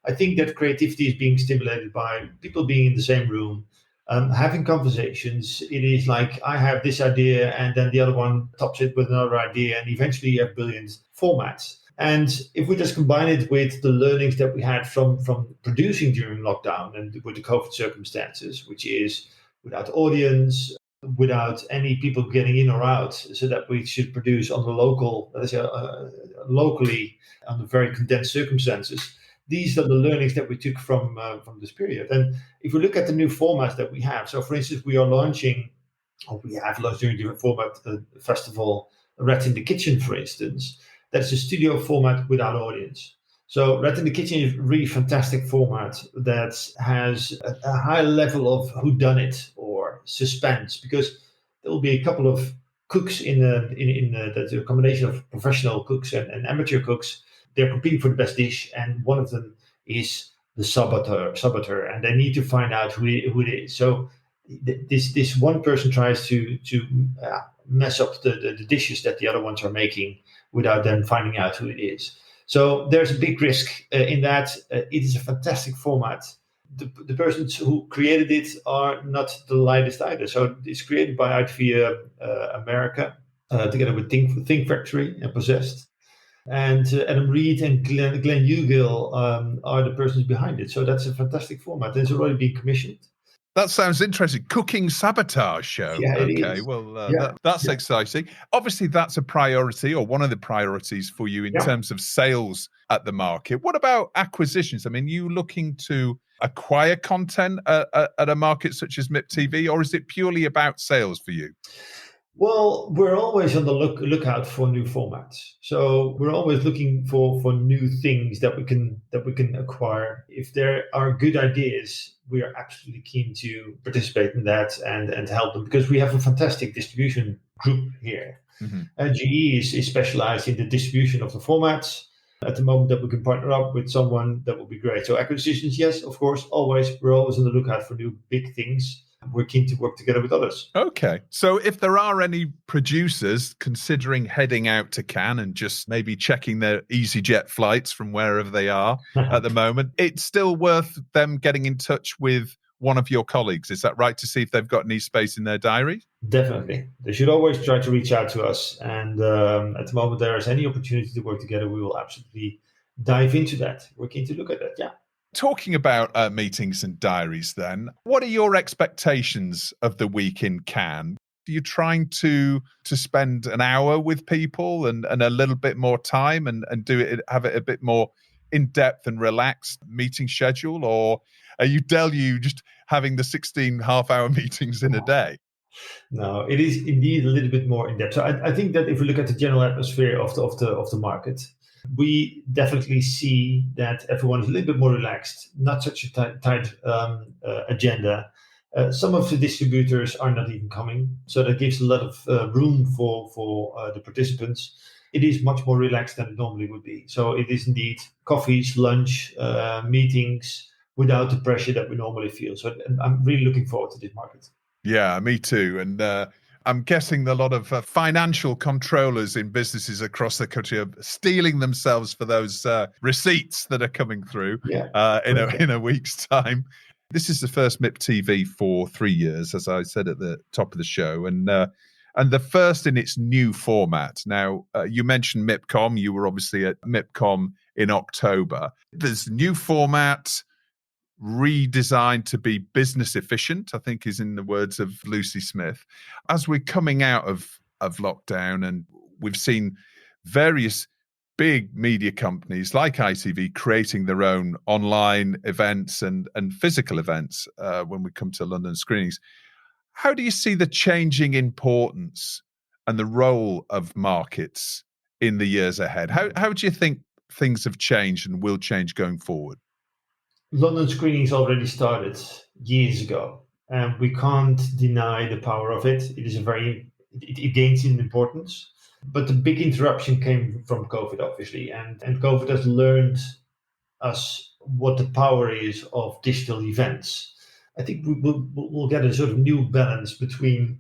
I think that creativity is being stimulated by people being in the same room, having conversations. It is like, I have this idea, and then the other one tops it with another idea, and eventually you have brilliant formats. And if we just combine it with the learnings that we had from producing during lockdown and with the COVID circumstances, which is without audience, without any people getting in or out, so that we should produce on the locally under very condensed circumstances. These are the learnings that we took from this period. And if we look at the new formats that we have, so for instance, we have launched during the format festival, Rat in the Kitchen, for instance. That's a studio format without audience. So Rat in the Kitchen is a really fantastic format that has a high level of whodunit or suspense, because there will be a couple of cooks that's a combination of professional cooks and amateur cooks. They're competing for the best dish, and one of them is the saboteur, and they need to find out who it is. So this one person tries to mess up the dishes that the other ones are making without them finding out who it is. So there's a big risk in that. It is a fantastic format. The persons who created it are not the lightest either. So it's created by ITV America together with Think Factory and Possessed. And Adam Reed and Glenn Hugill are the persons behind it. So that's a fantastic format. It's already been commissioned. That sounds interesting. Cooking sabotage show. Yeah, okay, well, that's exciting. Obviously, that's a priority, or one of the priorities for you in terms of sales at the market. What about acquisitions? I mean, you looking to acquire content at a market such as MIPTV, or is it purely about sales for you? Well, we're always on the lookout for new formats. So we're always looking for new things that we can acquire. If there are good ideas, we are absolutely keen to participate in that and help them, because we have a fantastic distribution group here. Mm-hmm. GE is specialized in the distribution of the formats. at the moment that we can partner up with someone, that would be great. So acquisitions, yes, of course, always. We're always on the lookout for new big things. We're keen to work together with others. Okay. So if there are any producers considering heading out to Cannes and just maybe checking their EasyJet flights from wherever they are at the moment, it's still worth them getting in touch with one of your colleagues. Is that right, to see if they've got any space in their diary? Definitely. They should always try to reach out to us. And at the moment there is any opportunity to work together, we will absolutely dive into that. We're keen to look at that, yeah. Talking about meetings and diaries then, what are your expectations of the week in Cannes? Are you trying to spend an hour with people and a little bit more time and have it a bit more in-depth and relaxed meeting schedule? Or are you deluged having the 16 half-hour meetings in a day? No, it is indeed a little bit more in-depth. So I think that if we look at the general atmosphere of the market, we definitely see that everyone is a little bit more relaxed, not such a tight agenda. Some of the distributors are not even coming, so that gives a lot of room for the participants. It is much more relaxed than it normally would be. So it is indeed coffees, lunch, meetings, without the pressure that we normally feel. So I'm really looking forward to this market. Yeah, me too. And I'm guessing a lot of financial controllers in businesses across the country are stealing themselves for those receipts that are coming through in a week's time. This is the first MIPTV for 3 years, as I said at the top of the show, and the first in its new format. Now, you mentioned MIPCOM. You were obviously at MIPCOM in October. There's a new format, redesigned to be business efficient, I think is in the words of Lucy Smith. As we're coming out of lockdown, and we've seen various big media companies like ITV creating their own online events and physical events when we come to London screenings, how do you see the changing importance and the role of markets in the years ahead? How do you think things have changed and will change going forward? London screenings already started years ago, and we can't deny the power of it. It gains in importance, but the big interruption came from COVID, obviously, and COVID has learned us what the power is of digital events. I think we'll get a sort of new balance between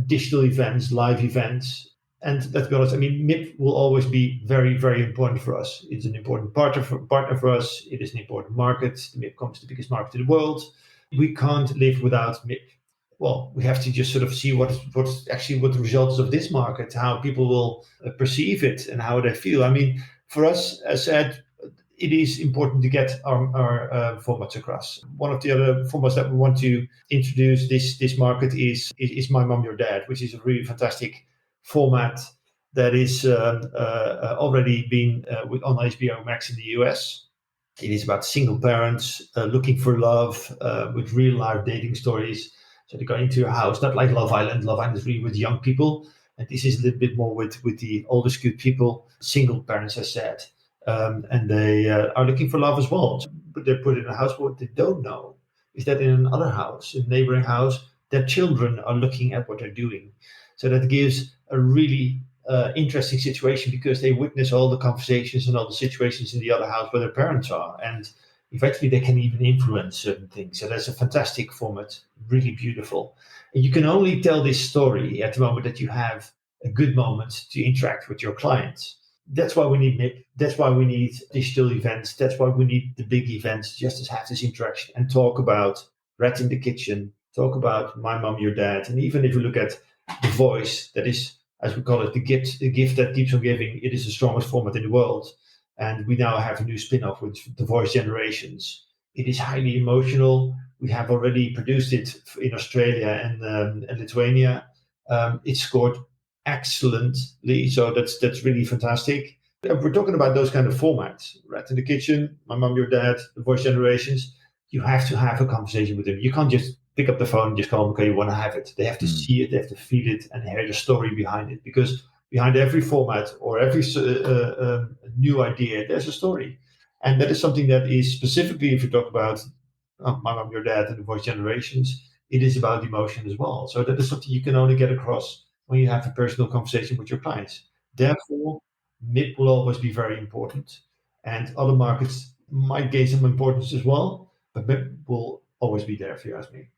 digital events, live events. And let's be honest, I mean, MIP will always be very, very important for us. It's an important partner for us. It is an important market. MIPCOM is the biggest market in the world. We can't live without MIP. Well, we have to just sort of see what the results of this market, how people will perceive it and how they feel. I mean, for us, as said, it is important to get our formats across. One of the other formats that we want to introduce this market is My Mom, Your Dad, which is a really fantastic format that is already been on HBO Max in the US. It is about single parents looking for love with real life dating stories. So they go into your house, not like Love Island. Love Island is really with young people, and this is a little bit more with the older skewed people, single parents, as said. And they are looking for love as well. But they're put in a house. What they don't know is that in another house, in a neighboring house, their children are looking at what they're doing. So that gives a really interesting situation, because they witness all the conversations and all the situations in the other house where their parents are. And eventually they can even influence certain things. So that's a fantastic format, really beautiful. And you can only tell this story at the moment that you have a good moment to interact with your clients. That's why we need MIP. That's why we need digital events. That's why we need the big events, just to have this interaction and talk about Rat in the Kitchen, talk about My Mom, Your Dad. And even if you look at The Voice, that is, as we call it, the gift that keeps on giving, it is the strongest format in the world. And we now have a new spin-off with The Voice Generations. It is highly emotional. We have already produced it in Australia and Lithuania. It scored excellently, so that's really fantastic. We're talking about those kind of formats. Rat in the Kitchen, My Mom, Your Dad, The Voice Generations. You have to have a conversation with them. You can't just pick up the phone and just call them, okay, you want to have it. They have to see it, they have to feel it, and hear the story behind it. Because behind every format or every new idea, there's a story. And that is something that is specifically, if you talk about My Mom, Your Dad, and The Voice Generations, it is about emotion as well. So that is something you can only get across when you have a personal conversation with your clients. Therefore, MIP will always be very important, and other markets might gain some importance as well, but MIP will always be there if you ask me.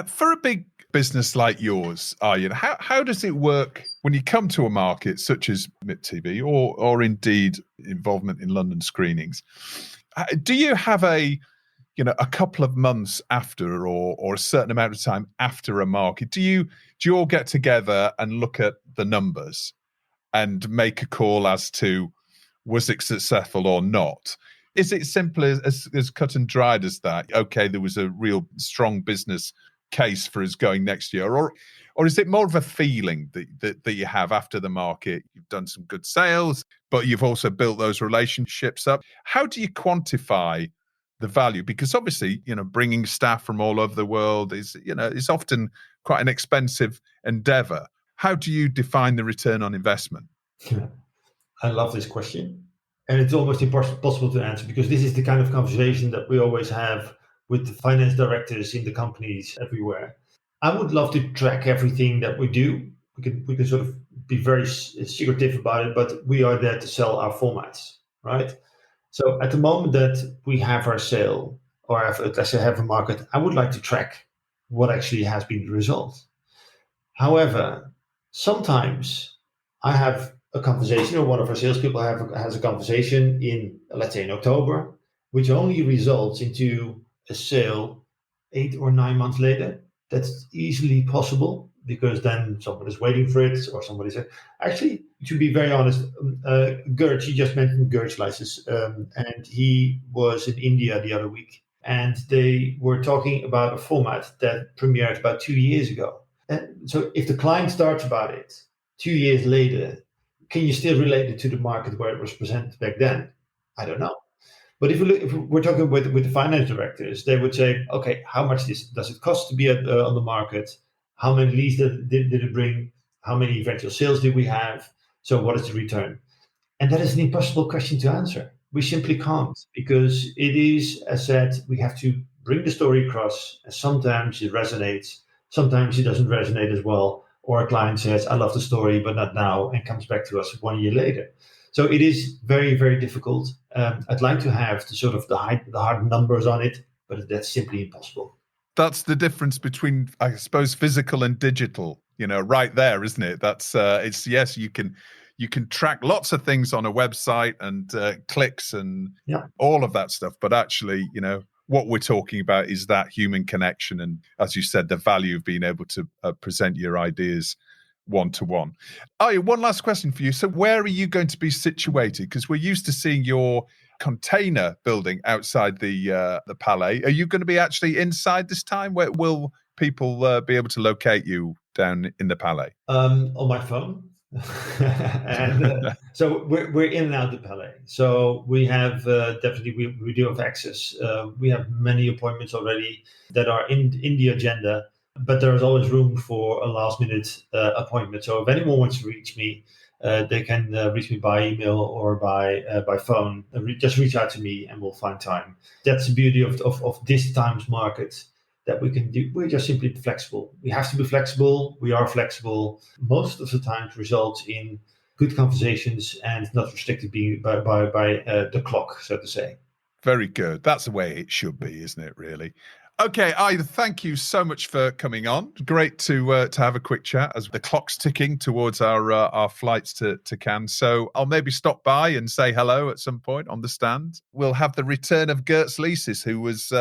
For a big business like yours, Arjan, how does it work when you come to a market such as MIPTV or indeed involvement in London screenings? Do you have a couple of months after or a certain amount of time after a market? Do you all get together and look at the numbers and make a call as to was it successful or not? Is it simple as cut and dried as that? Okay, there was a real strong business case for us going next year, or is it more of a feeling that you have after the market? You've done some good sales, but you've also built those relationships up. How do you quantify the value? Because obviously, bringing staff from all over the world is often quite an expensive endeavor. How do you define the return on investment? I love this question. And it's almost impossible to answer, because this is the kind of conversation that we always have with the finance directors in the companies everywhere. I would love to track everything that we do. We can sort of be very secretive about it, but we are there to sell our formats, right? So at the moment that we have our sale, or let's say have a market, I would like to track what actually has been the result. However, sometimes I have a conversation, or one of our salespeople has a conversation in, let's say, in October, which only results into a sale 8 or 9 months later. That's easily possible, because then someone is waiting for it, or somebody said, actually, to be very honest, Gert, you just mentioned Gert's license, and he was in India the other week, and they were talking about a format that premiered about 2 years ago. And so if the client starts about it 2 years later, can you still relate it to the market where it was presented back then? I don't know. But if we're talking with the finance directors, they would say, okay, how much does it cost to be on the market? How many leads did it bring? How many eventual sales did we have? So what is the return? And that is an impossible question to answer. We simply can't, because it is, as said, we have to bring the story across. And sometimes it resonates, sometimes it doesn't resonate as well. Or a client says, I love the story, but not now, and comes back to us 1 year later. So it is very, very difficult. I'd like to have the hard numbers on it, but that's simply impossible. That's the difference between, I suppose, physical and digital. Right there, isn't it? That's it's yes, you can track lots of things on a website and clicks and all of that stuff, but actually, what we're talking about is that human connection, and as you said, the value of being able to present your ideas one-to-one. One last question for you. So where are you going to be situated? Because we're used to seeing your container building outside the Palais. Are you going to be actually inside this time? Where will people be able to locate you down in the Palais? On my phone. And so we're in and out of the Palais. So we have definitely, we do have access. We have many appointments already that are in the agenda, but there is always room for a last minute appointment. So if anyone wants to reach me, they can reach me by email or by phone. Just reach out to me and we'll find time. That's the beauty of this time's market, that we can do. We're just simply flexible. We have to be flexible. We are flexible. Most of the time results in good conversations and not restricted by the clock, so to say. Very good. That's the way it should be, isn't it, really? Okay, thank you so much for coming on. Great to have a quick chat as the clock's ticking towards our flights to Cannes. So I'll maybe stop by and say hello at some point on the stand. We'll have the return of Gert Leases, who was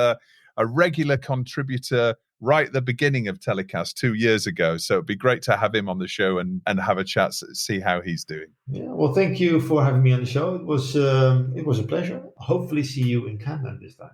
a regular contributor right at the beginning of TellyCast 2 years ago. So it'd be great to have him on the show and have a chat, see how he's doing. Yeah, well, thank you for having me on the show. It was a pleasure. Hopefully see you in Cannes this time.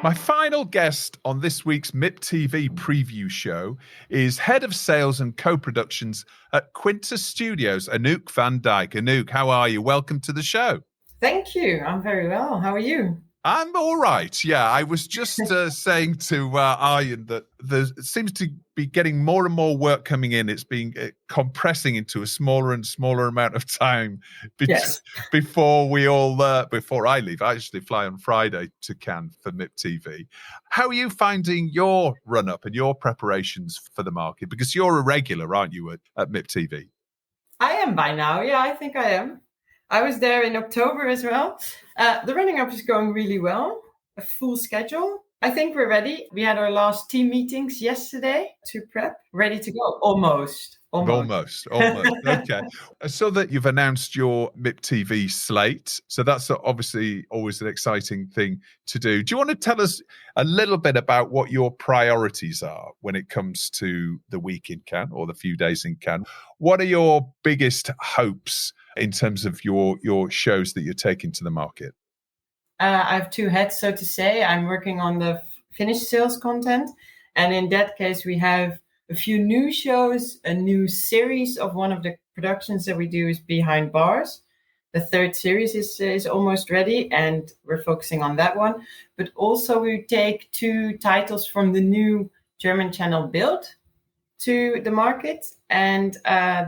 My final guest on this week's MIPTV preview show is Head of Sales and Co-Productions at Quintus Studios, Anouk van Dijk. Anouk, how are you? Welcome to the show. Thank you. I'm very well. How are you? I'm all right. Yeah, I was just saying to Arjan that there seems to be getting more and more work coming in. It's being compressing into a smaller and smaller amount of time before I leave. I actually fly on Friday to Cannes for MIPTV. How are you finding your run-up and your preparations for the market? Because you're a regular, aren't you, at MIPTV? I am by now. Yeah, I think I am. I was there in October as well. The running up is going really well. A full schedule. I think we're ready. We had our last team meetings yesterday to prep. Ready to go. Almost. Okay. I saw that you've announced your MIPTV slate. So that's obviously always an exciting thing to do. Do you want to tell us a little bit about what your priorities are when it comes to the week in Cannes or the few days in Cannes? What are your biggest hopes in terms of your shows that you're taking to the market? I have two hats, so to say. I'm working on the finished sales content. And in that case, we have a few new shows, a new series of one of the productions that we do is Behind Bars. The third series is almost ready, and we're focusing on that one. But also we take two titles from the new German channel Bild to the market. And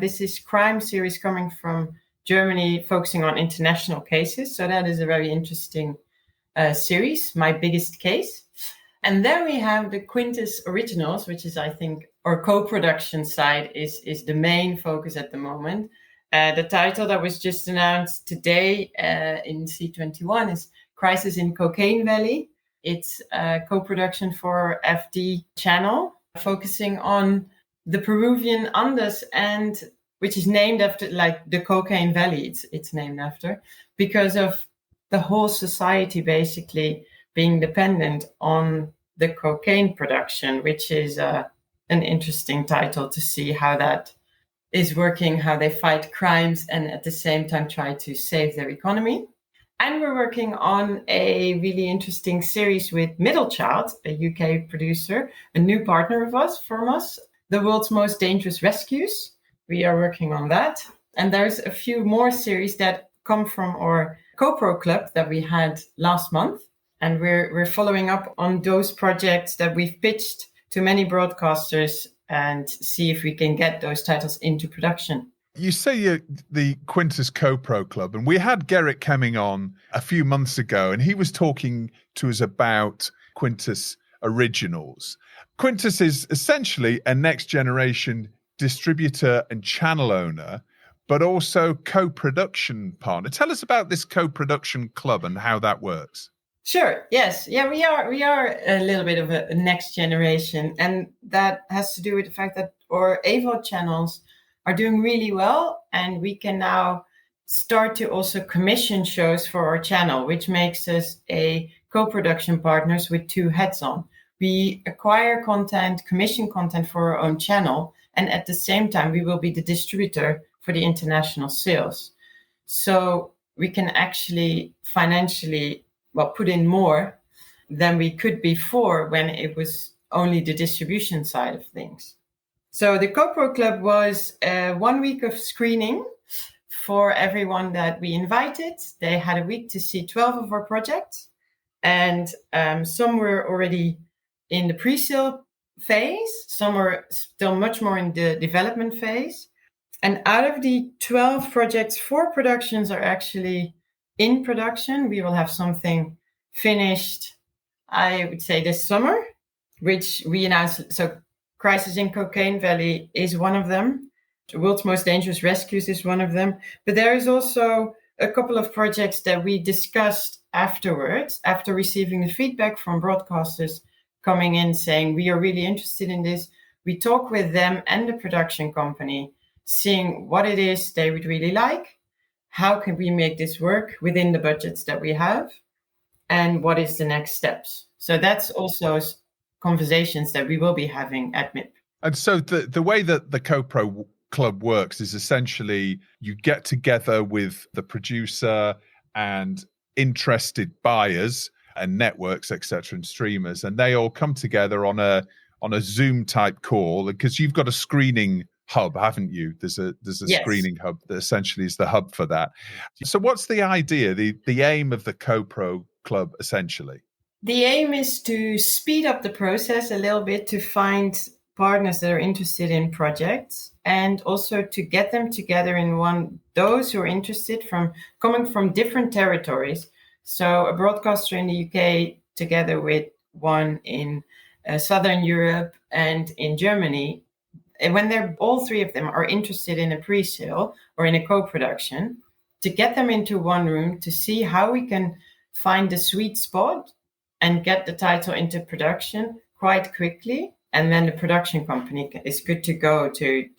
this is crime series coming from Germany, focusing on international cases. So that is a very interesting series, My Biggest Case. And then we have the Quintus originals, which is, I think, our co-production side is the main focus at the moment. The title that was just announced today in C21 is Crisis in Cocaine Valley. It's a co-production for FD channel, focusing on the Peruvian Andes, and which is named after, like, the Cocaine Valley. It's named after because of the whole society basically being dependent on the cocaine production, which is an interesting title to see how that is working, how they fight crimes and at the same time try to save their economy. And we're working on a really interesting series with Middle Child, a UK producer, a new partner from us, The World's Most Dangerous Rescues. We are working on that. And there's a few more series that come from our co-pro club that we had last month. And we're following up on those projects that we've pitched to many broadcasters and see if we can get those titles into production. You say the Quintus Co-Pro Club, and we had Gerrit Kemming on a few months ago, and he was talking to us about Quintus Originals. Quintus is essentially a next-generation distributor and channel owner, but also co-production partner. Tell us about this co-production club and how that works. Sure. Yes. Yeah, we are a little bit of a next generation, and that has to do with the fact that our AVOD channels are doing really well, and we can now start to also commission shows for our channel, which makes us a co-production partners with two hats on. We acquire content, commission content for our own channel, and at the same time, we will be the distributor for the international sales. So we can actually financially put in more than we could before when it was only the distribution side of things. So the Co-Pro Club was 1 week of screening for everyone that we invited. They had a week to see 12 of our projects, and some were already in the pre-sale phase. Some are still much more in the development phase. And out of the 12 projects, 4 productions are actually in production. We will have something finished, I would say, this summer, which we announced. So Crisis in Cocaine Valley is one of them. The World's Most Dangerous Rescues is one of them. But there is also a couple of projects that we discussed afterwards, after receiving the feedback from broadcasters coming in saying, we are really interested in this. We talk with them and the production company, seeing what it is they would really like. How can we make this work within the budgets that we have? And what is the next steps? So that's also conversations that we will be having at MIP. And so the way that the Co-Pro Club works is essentially you get together with the producer and interested buyers and networks, etc., and streamers, and they all come together on a Zoom type call, because you've got a screening hub, haven't you? There's a Yes. screening hub that essentially is the hub for that. So what's the idea, the aim of the Co-Pro Club essentially? The aim is to speed up the process a little bit, to find partners that are interested in projects, and also to get them together in one, those who are interested coming from different territories. So a broadcaster in the UK together with one in Southern Europe and in Germany, when they're all three of them are interested in a pre-sale or in a co-production, to get them into one room to see how we can find the sweet spot and get the title into production quite quickly. And then the production company is good to go to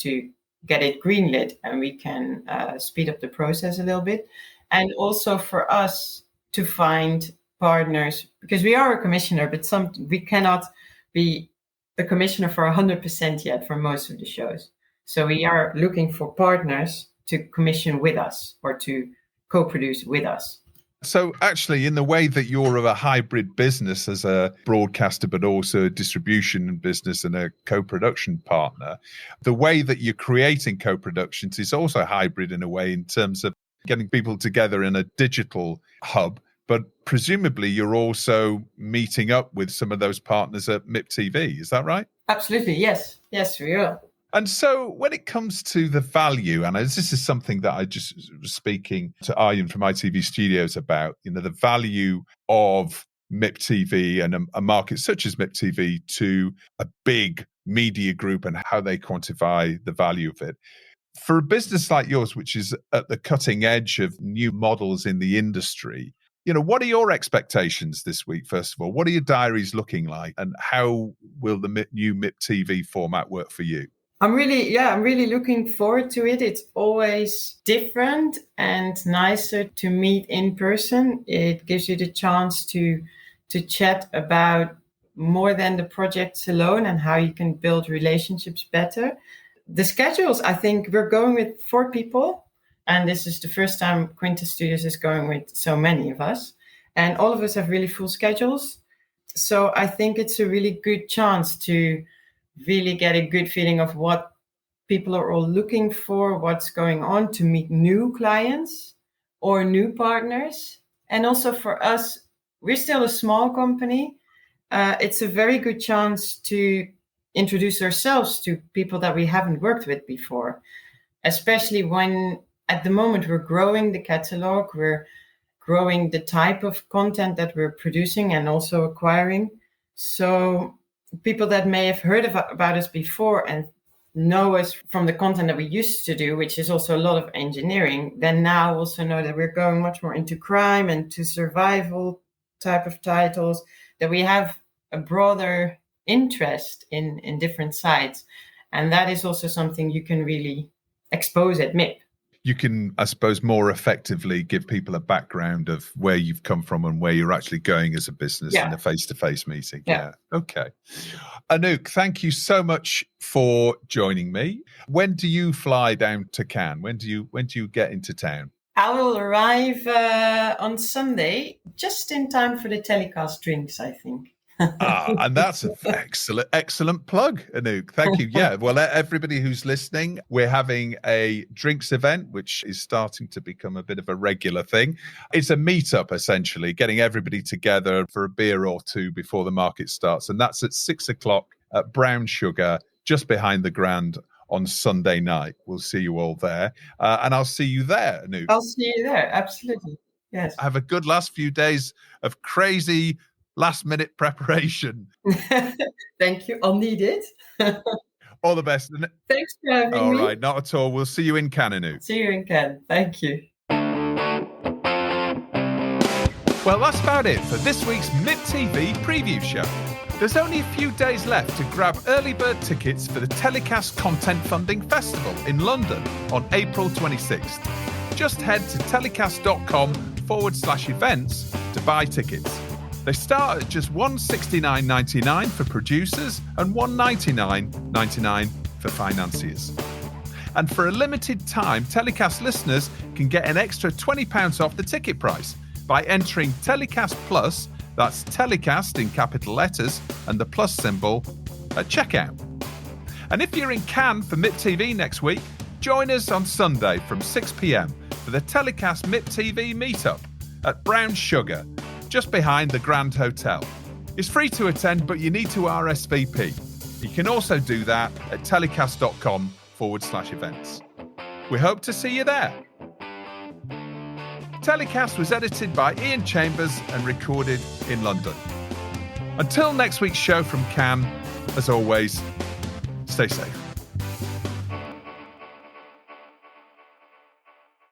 get it greenlit, and we can speed up the process a little bit. And also for us to find partners, because we are a commissioner, but we cannot be a commissioner for 100% yet for most of the shows. So we are looking for partners to commission with us or to co-produce with us. So actually, in the way that you're a hybrid business as a broadcaster, but also a distribution business and a co-production partner, the way that you're creating co-productions is also hybrid in a way in terms of getting people together in a digital hub. But presumably you're also meeting up with some of those partners at MIPTV. Is that right? Absolutely. Yes. Yes, we are. And so when it comes to the value, and this is something that I just was speaking to Arjan from ITV Studios about, the value of MIPTV and a market such as MIPTV to a big media group and how they quantify the value of it. For a business like yours, which is at the cutting edge of new models in the industry, what are your expectations this week, first of all? What are your diaries looking like, and how will the new MIPTV format work for you? I'm really looking forward to it. It's always different and nicer to meet in person. It gives you the chance to chat about more than the projects alone and how you can build relationships better. The schedules, I think we're going with 4 people. And this is the first time Quintus Studios is going with so many of us. And all of us have really full schedules. So I think it's a really good chance to really get a good feeling of what people are all looking for, what's going on, to meet new clients or new partners. And also for us, we're still a small company. It's a very good chance to introduce ourselves to people that we haven't worked with before, especially when at the moment we're growing the catalog, we're growing the type of content that we're producing and also acquiring. So people that may have heard about us before and know us from the content that we used to do, which is also a lot of engineering, then now also know that we're going much more into crime and to survival type of titles, that we have a broader interest in different sides. And that is also something you can really expose at MIP. You can, I suppose, more effectively give people a background of where you've come from and where you're actually going as a business in a face-to-face meeting. Yeah. Okay. Anouk, thank you so much for joining me. When do you fly down to Cannes? When do you get into town? I will arrive on Sunday, just in time for the TellyCast drinks, I think. And that's an excellent plug, Anouk. Thank you. Yeah, well, everybody who's listening, we're having a drinks event, which is starting to become a bit of a regular thing. It's a meetup, essentially, getting everybody together for a beer or two before the market starts. And that's at 6:00 at Brown Sugar, just behind the Grand on Sunday night. We'll see you all there. And I'll see you there, Anouk. I'll see you there. Absolutely. Yes. Have a good last few days of crazy last-minute preparation. Thank you. I'll need it. All the best. Thanks for having me. All right, not at all. We'll see you in Cannes, Anouk. See you in Cannes. Thank you. Well, that's about it for this week's MIPTV preview show. There's only a few days left to grab early bird tickets for the TellyCast Content Funding Festival in London on April 26th. Just head to tellycast.com/events to buy tickets. They start at just $169.99 for producers and $199.99 for financiers. And for a limited time, TellyCast listeners can get an extra £20 off the ticket price by entering TellyCast Plus, that's TellyCast in capital letters and the plus symbol, at checkout. And if you're in Cannes for MIPTV next week, join us on Sunday from 6 p.m. for the TellyCast MIPTV meetup at Brown Sugar, just behind the Grand Hotel. It's free to attend, but you need to RSVP. You can also do that at tellycast.com/events. We hope to see you there. TellyCast was edited by Ian Chambers and recorded in London. Until next week's show from Cannes, as always, stay safe.